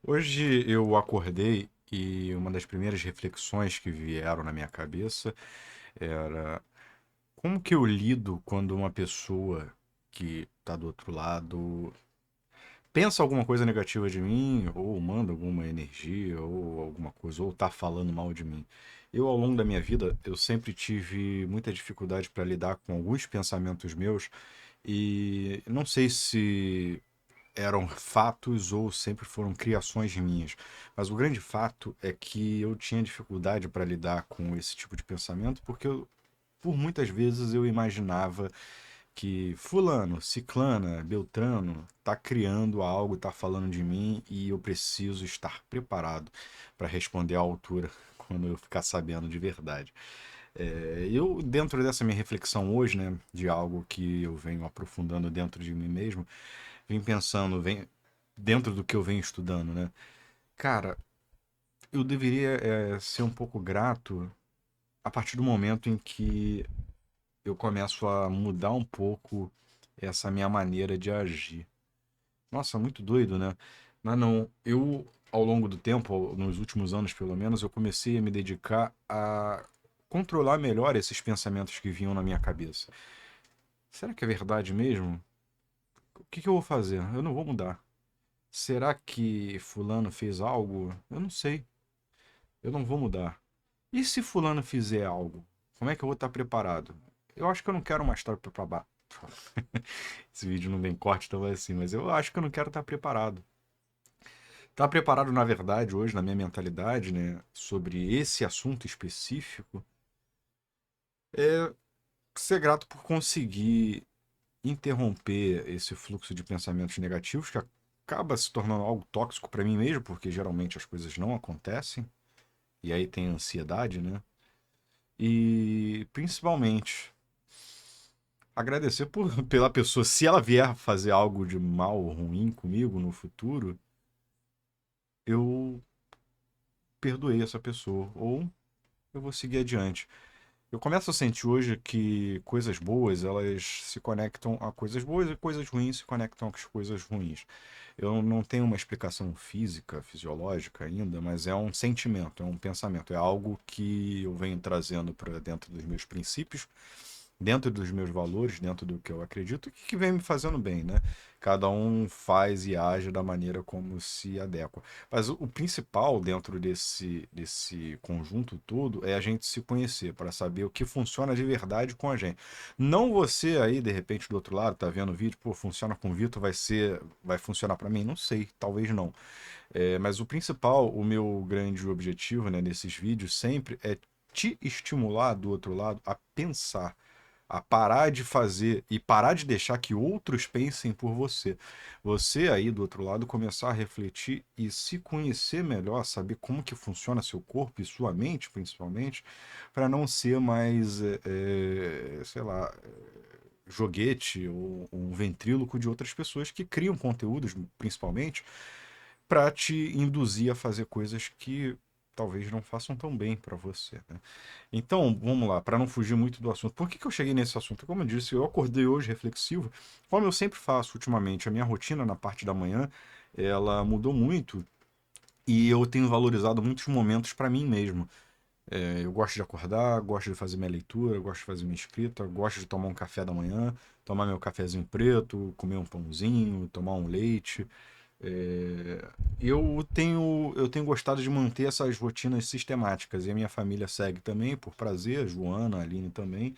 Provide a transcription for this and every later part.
Hoje eu acordei e uma das primeiras reflexões que vieram na minha cabeça era como que eu lido quando uma pessoa que está do outro lado pensa alguma coisa negativa de mim, ou manda alguma energia, ou alguma coisa, ou tá falando mal de mim. Eu, ao longo da minha vida, eu sempre tive muita dificuldade para lidar com alguns pensamentos meus, e não sei se eram fatos ou sempre foram criações minhas. Mas o grande fato é que eu tinha dificuldade para lidar com esse tipo de pensamento, porque por muitas vezes eu imaginava que fulano, ciclana, beltrano tá criando algo, tá falando de mim e eu preciso estar preparado para responder à altura quando eu ficar sabendo de verdade. Eu, dentro dessa minha reflexão hoje, né, de algo que eu venho aprofundando dentro de mim mesmo, vim pensando, dentro do que eu venho estudando, né? Cara, eu deveria ser um pouco grato a partir do momento em que eu começo a mudar um pouco essa minha maneira de agir. Nossa, muito doido, né? Mas não, eu, ao longo do tempo, nos últimos anos pelo menos, eu comecei a me dedicar a controlar melhor esses pensamentos que vinham na minha cabeça. Será que é verdade mesmo? O que que eu vou fazer? Eu não vou mudar. Será que fulano fez algo? Eu não sei. Eu não vou mudar. E se fulano fizer algo? Como é que eu vou estar preparado? Eu acho que eu não quero mais estar preparado. Esse vídeo não tem corte, então vai assim, mas eu acho que eu não quero estar preparado. Estar preparado, na verdade, hoje, na minha mentalidade, né, sobre esse assunto específico, é ser grato por conseguir interromper esse fluxo de pensamentos negativos que acaba se tornando algo tóxico para mim mesmo, porque geralmente as coisas não acontecem. E aí tem ansiedade, né? E principalmente agradecer pela pessoa. Se ela vier fazer algo de mal ou ruim comigo no futuro, eu perdoei essa pessoa. Ou eu vou seguir adiante. Eu começo a sentir hoje que coisas boas, elas se conectam a coisas boas e coisas ruins se conectam às coisas ruins. Eu não tenho uma explicação física, fisiológica ainda, mas é um sentimento, é um pensamento, é algo que eu venho trazendo para dentro dos meus princípios, dentro dos meus valores, dentro do que eu acredito, e que vem me fazendo bem, né? Cada um faz e age da maneira como se adequa. Mas o principal dentro desse conjunto todo é a gente se conhecer, para saber o que funciona de verdade com a gente. Não você aí, de repente, do outro lado, tá vendo o vídeo, pô, funciona com o Vitor, vai funcionar para mim? Não sei, talvez não. Mas o principal, o meu grande objetivo, né, nesses vídeos sempre é te estimular do outro lado a pensar, a parar de fazer e parar de deixar que outros pensem por você. Você aí do outro lado começar a refletir e se conhecer melhor, saber como que funciona seu corpo e sua mente, principalmente, para não ser mais, sei lá, joguete ou um ventríloco de outras pessoas que criam conteúdos, principalmente, para te induzir a fazer coisas que talvez não façam tão bem para você, né? Então, vamos lá, para não fugir muito do assunto. Por que que eu cheguei nesse assunto? Como eu disse, eu acordei hoje reflexivo, como eu sempre faço ultimamente. A minha rotina na parte da manhã, ela mudou muito e eu tenho valorizado muitos momentos para mim mesmo. Eu gosto de acordar, gosto de fazer minha leitura, gosto de fazer minha escrita, gosto de tomar um café da manhã, tomar meu cafezinho preto, comer um pãozinho, tomar um leite. É, eu tenho gostado de manter essas rotinas sistemáticas e a minha família segue também, por prazer, a Joana, a Aline também.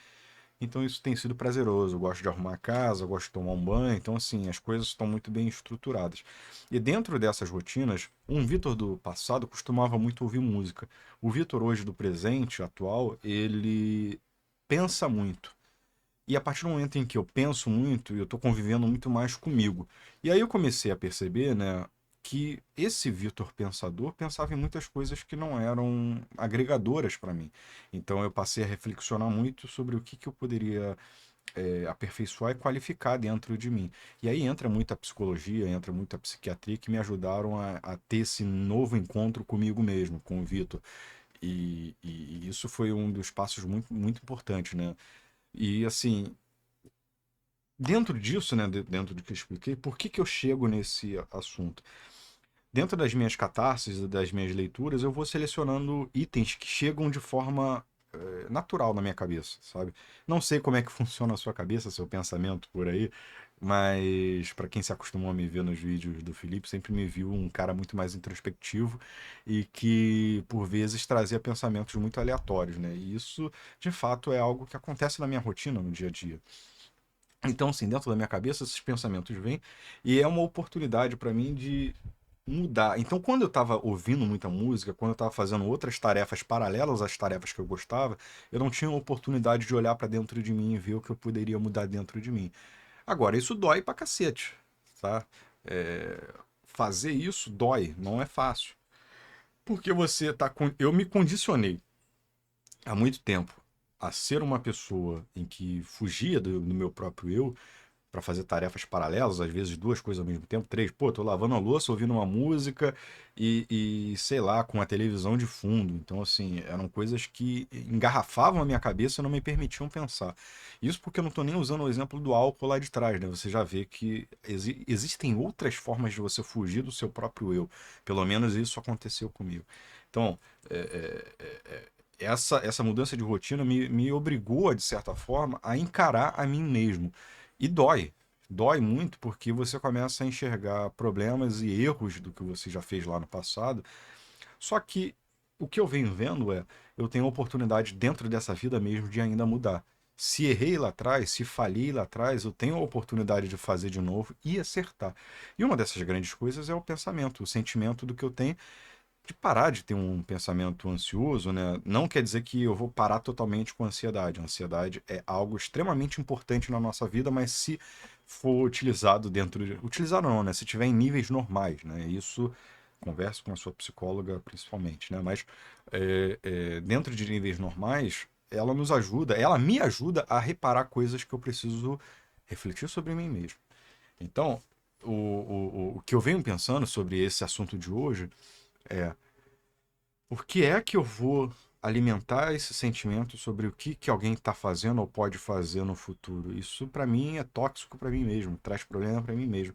Então isso tem sido prazeroso. Eu gosto de arrumar a casa, eu gosto de tomar um banho. Então, assim, as coisas estão muito bem estruturadas. E dentro dessas rotinas, um Vitor do passado costumava muito ouvir música. O Vitor hoje do presente, atual, ele pensa muito. E a partir do momento em que eu penso muito, eu estou convivendo muito mais comigo. E aí eu comecei a perceber, né, que esse Vitor pensador pensava em muitas coisas que não eram agregadoras para mim. Então eu passei a reflexionar muito sobre o que que eu poderia aperfeiçoar e qualificar dentro de mim. E aí entra muita psicologia, entra muita psiquiatria que me ajudaram a ter esse novo encontro comigo mesmo, com o Vitor. E isso foi um dos passos muito, muito importantes, né? E assim, dentro disso, né, dentro do que eu expliquei, por que que eu chego nesse assunto? dentro das minhas catarses, das minhas leituras, eu vou selecionando itens que chegam de forma natural na minha cabeça, sabe? Não sei como é que funciona a sua cabeça, seu pensamento por aí, mas para quem se acostumou a me ver nos vídeos do Felipe, sempre me viu um cara muito mais introspectivo e que por vezes trazia pensamentos muito aleatórios, né? E isso, de fato, é algo que acontece na minha rotina no dia a dia. Então, assim, dentro da minha cabeça, esses pensamentos vêm e é uma oportunidade para mim de mudar. Então, quando eu estava ouvindo muita música, quando eu estava fazendo outras tarefas paralelas às tarefas que eu gostava, eu não tinha a oportunidade de olhar para dentro de mim e ver o que eu poderia mudar dentro de mim. Agora, isso dói pra cacete, tá? Fazer isso dói, não é fácil. Porque você tá com. Eu me condicionei há muito tempo a ser uma pessoa em que fugia do meu próprio eu para fazer tarefas paralelas, às vezes duas coisas ao mesmo tempo, três. Pô, tô lavando a louça, ouvindo uma música sei lá, com a televisão de fundo. Então, assim, eram coisas que engarrafavam a minha cabeça e não me permitiam pensar. Isso porque eu não tô nem usando o exemplo do álcool lá de trás, né? Você já vê que existem outras formas de você fugir do seu próprio eu. Pelo menos isso aconteceu comigo. Então, essa mudança de rotina me obrigou, de certa forma, a encarar a mim mesmo. E dói. Dói muito porque você começa a enxergar problemas e erros do que você já fez lá no passado. Só que o que eu venho vendo é, eu tenho a oportunidade dentro dessa vida mesmo de ainda mudar. Se errei lá atrás, se falhei lá atrás, eu tenho a oportunidade de fazer de novo e acertar. E uma dessas grandes coisas é o pensamento, o sentimento do que eu tenho de parar de ter um pensamento ansioso, né? Não quer dizer que eu vou parar totalmente com a ansiedade. A ansiedade é algo extremamente importante na nossa vida, mas se for utilizado dentro de... Utilizado não, né? Se tiver em níveis normais, né? Isso, converse com a sua psicóloga principalmente, né? Mas dentro de níveis normais, ela nos ajuda, ela me ajuda a reparar coisas que eu preciso refletir sobre mim mesmo. Então, o que eu venho pensando sobre esse assunto de hoje é por que é que eu vou alimentar esse sentimento sobre o que alguém está fazendo ou pode fazer no futuro? Isso para mim é tóxico para mim mesmo, traz problema para mim mesmo.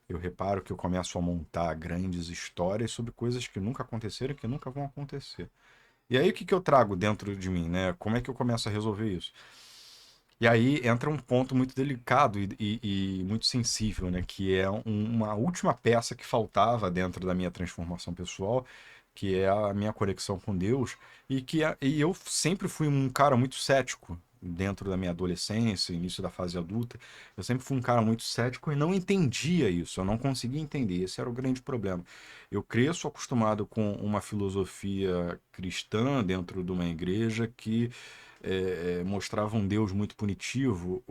Eu reparo que eu começo a montar grandes histórias sobre coisas que nunca aconteceram e que nunca vão acontecer. E aí o que eu trago dentro de mim, né? Como é que eu começo a resolver isso? E aí entra um ponto muito delicado e muito sensível, né? Que é uma última peça que faltava dentro da minha transformação pessoal, que é a minha conexão com Deus, e eu sempre fui um cara muito cético dentro da minha adolescência, início da fase adulta. Eu sempre fui um cara muito cético e não entendia isso, eu não conseguia entender. Esse era o grande problema. Eu cresço acostumado com uma filosofia cristã dentro de uma igreja que mostrava um Deus muito punitivo,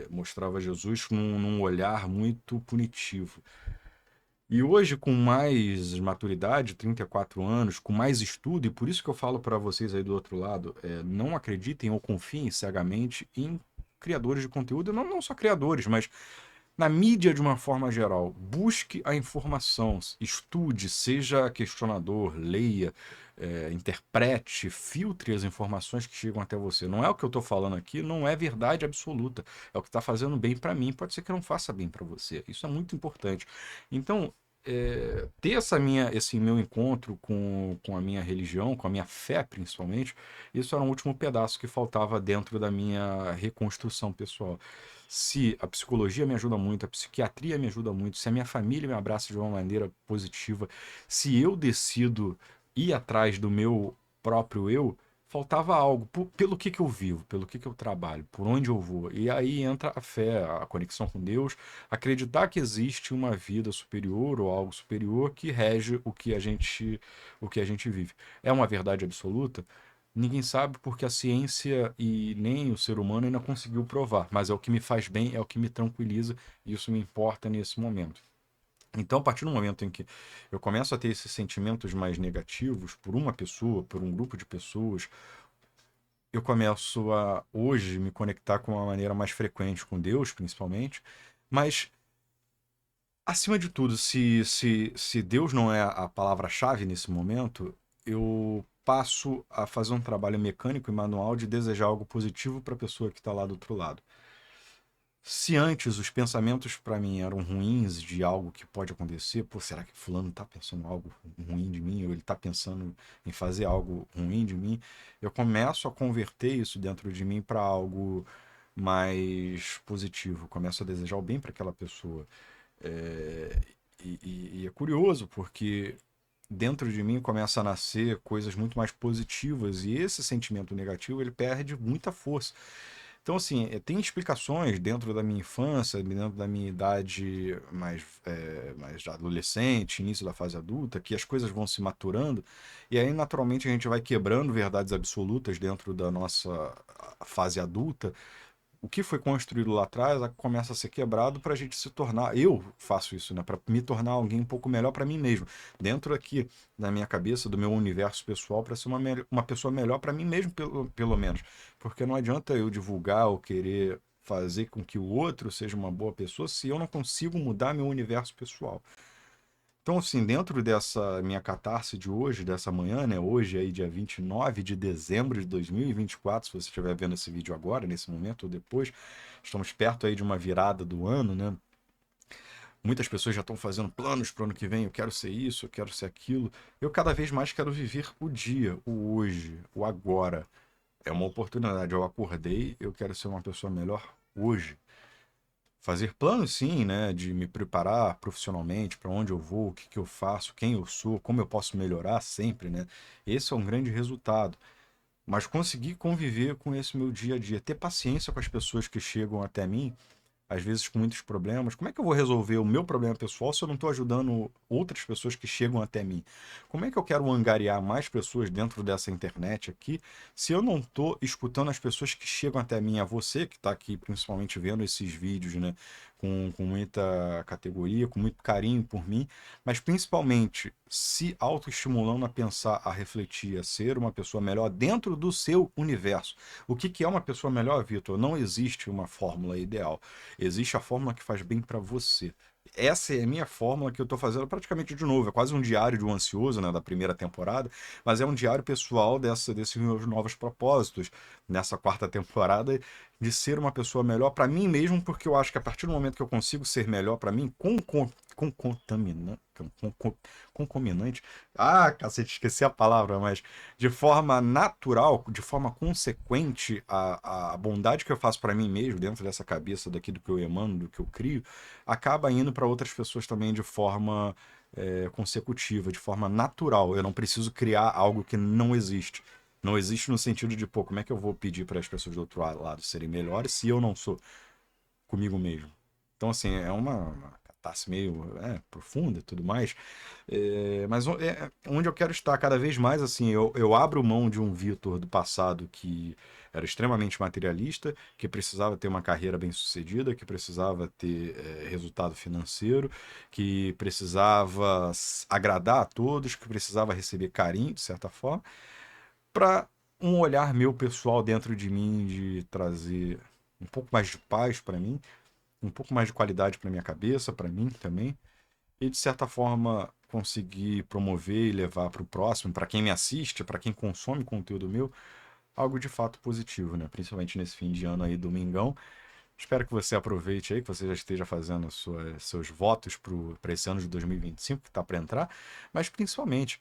mostrava Jesus num olhar muito punitivo. E hoje, com mais maturidade, 34 anos, com mais estudo, e por isso que eu falo para vocês aí do outro lado, não acreditem ou confiem cegamente em criadores de conteúdo, não só criadores, mas na mídia de uma forma geral. Busque a informação, estude, seja questionador, leia, interprete, filtre as informações que chegam até você. Não é o que eu estou falando aqui, não é verdade absoluta. É o que está fazendo bem para mim, pode ser que não faça bem para você. Isso é muito importante. Então, ter esse meu encontro com a minha religião, com a minha fé principalmente, isso era um último pedaço que faltava dentro da minha reconstrução pessoal. Se a psicologia me ajuda muito, a psiquiatria me ajuda muito, se a minha família me abraça de uma maneira positiva, se eu decido ir atrás do meu próprio eu, faltava algo. Pelo que eu vivo, pelo que eu trabalho, por onde eu vou. E aí entra a fé, a conexão com Deus, acreditar que existe uma vida superior ou algo superior que rege o que a gente vive. É uma verdade absoluta? Ninguém sabe porque a ciência e nem o ser humano ainda conseguiu provar, mas é o que me faz bem, é o que me tranquiliza e isso me importa nesse momento. Então, a partir do momento em que eu começo a ter esses sentimentos mais negativos por uma pessoa, por um grupo de pessoas, eu começo a hoje me conectar com uma maneira mais frequente com Deus, principalmente, mas acima de tudo, se Deus não é a palavra-chave nesse momento, eu passo a fazer um trabalho mecânico e manual de desejar algo positivo para a pessoa que está lá do outro lado. Se antes os pensamentos para mim eram ruins de algo que pode acontecer, pô, será que fulano tá pensando algo ruim de mim, ou ele tá pensando em fazer algo ruim de mim? Eu começo a converter isso dentro de mim para algo mais positivo, começo a desejar o bem para aquela pessoa. É, e é curioso, porque dentro de mim começa a nascer coisas muito mais positivas, e esse sentimento negativo ele perde muita força. Então, assim, tem explicações dentro da minha infância, dentro da minha idade mais adolescente, início da fase adulta, que as coisas vão se maturando, e aí, naturalmente, a gente vai quebrando verdades absolutas dentro da nossa fase adulta. O que foi construído lá atrás começa a ser quebrado para a gente se tornar. Eu faço isso, né? Para me tornar alguém um pouco melhor para mim mesmo. Dentro aqui da minha cabeça, do meu universo pessoal, para ser uma pessoa melhor para mim mesmo, pelo menos. Porque não adianta eu divulgar ou querer fazer com que o outro seja uma boa pessoa se eu não consigo mudar meu universo pessoal. Então, assim, dentro dessa minha catarse de hoje, dessa manhã, né? Hoje aí, dia 29 de dezembro de 2024, se você estiver vendo esse vídeo agora, nesse momento ou depois, estamos perto aí de uma virada do ano, né? Muitas pessoas já estão fazendo planos para o ano que vem, eu quero ser isso, eu quero ser aquilo. Eu cada vez mais quero viver o dia, o hoje, o agora. É uma oportunidade. Eu acordei, eu quero ser uma pessoa melhor hoje. Fazer planos, sim, né? De me preparar profissionalmente, para onde eu vou, o que que eu faço, quem eu sou, como eu posso melhorar sempre, né? Esse é um grande resultado. Mas conseguir conviver com esse meu dia a dia, ter paciência com as pessoas que chegam até mim às vezes com muitos problemas. Como é que eu vou resolver o meu problema pessoal se eu não estou ajudando outras pessoas que chegam até mim? Como é que eu quero angariar mais pessoas dentro dessa internet aqui se eu não estou escutando as pessoas que chegam até mim? A você que está aqui principalmente vendo esses vídeos, né? Com muita categoria, com muito carinho por mim, mas principalmente se autoestimulando a pensar, a refletir, a ser uma pessoa melhor dentro do seu universo. O que que é uma pessoa melhor, Vitor? Não existe uma fórmula ideal. Existe a fórmula que faz bem para você. Essa é a minha fórmula que eu estou fazendo praticamente de novo. É quase um diário de um ansioso, né, da primeira temporada, mas é um diário pessoal desses meus novos propósitos nessa quarta temporada de ser uma pessoa melhor para mim mesmo, porque eu acho que a partir do momento que eu consigo ser melhor para mim, concomitante. Ah, cacete, esqueci a palavra, mas de forma natural, de forma consequente, a bondade que eu faço para mim mesmo, dentro dessa cabeça daquilo que eu emano, do que eu crio, acaba indo para outras pessoas também de forma consecutiva, de forma natural. Eu não preciso criar algo que não existe. Não existe no sentido de, pô, como é que eu vou pedir para as pessoas do outro lado serem melhores se eu não sou comigo mesmo? Então, assim, é uma catarse meio profunda e tudo mais. Mas onde eu quero estar cada vez mais, assim, eu abro mão de um Vitor do passado que era extremamente materialista, que precisava ter uma carreira bem-sucedida, que precisava ter resultado financeiro, que precisava agradar a todos, que precisava receber carinho, de certa forma, para um olhar meu pessoal dentro de mim de trazer um pouco mais de paz para mim, um pouco mais de qualidade para minha cabeça, para mim também, e de certa forma conseguir promover e levar para o próximo, para quem me assiste, para quem consome conteúdo meu, algo de fato positivo, né? Principalmente nesse fim de ano aí, domingão. Espero que você aproveite aí, que você já esteja fazendo seus votos para esse ano de 2025, que está para entrar, mas principalmente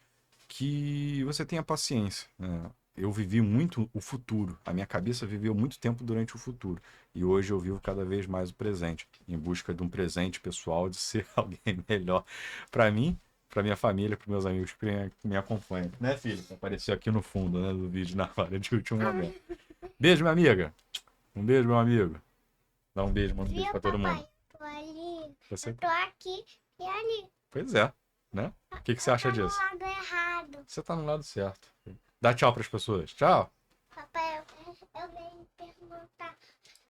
que você tenha paciência, né? Eu vivi muito o futuro, a minha cabeça viveu muito tempo durante o futuro, e hoje eu vivo cada vez mais o presente, em busca de um presente pessoal, de ser alguém melhor para mim, para minha família, para meus amigos que me acompanham. Né, filho? Apareceu aqui no fundo, né, do vídeo na hora de último momento. Beijo, minha amiga. Um beijo, meu amigo. Dá um beijo, manda um beijo Viu, pra todo mundo. papai? Tô ali. Você... Eu tô aqui e ali. Pois é, né? O que que você Eu acha tô no disso? lado errado. Você tá no lado certo. Dá tchau pras pessoas. Tchau. Papai, eu venho perguntar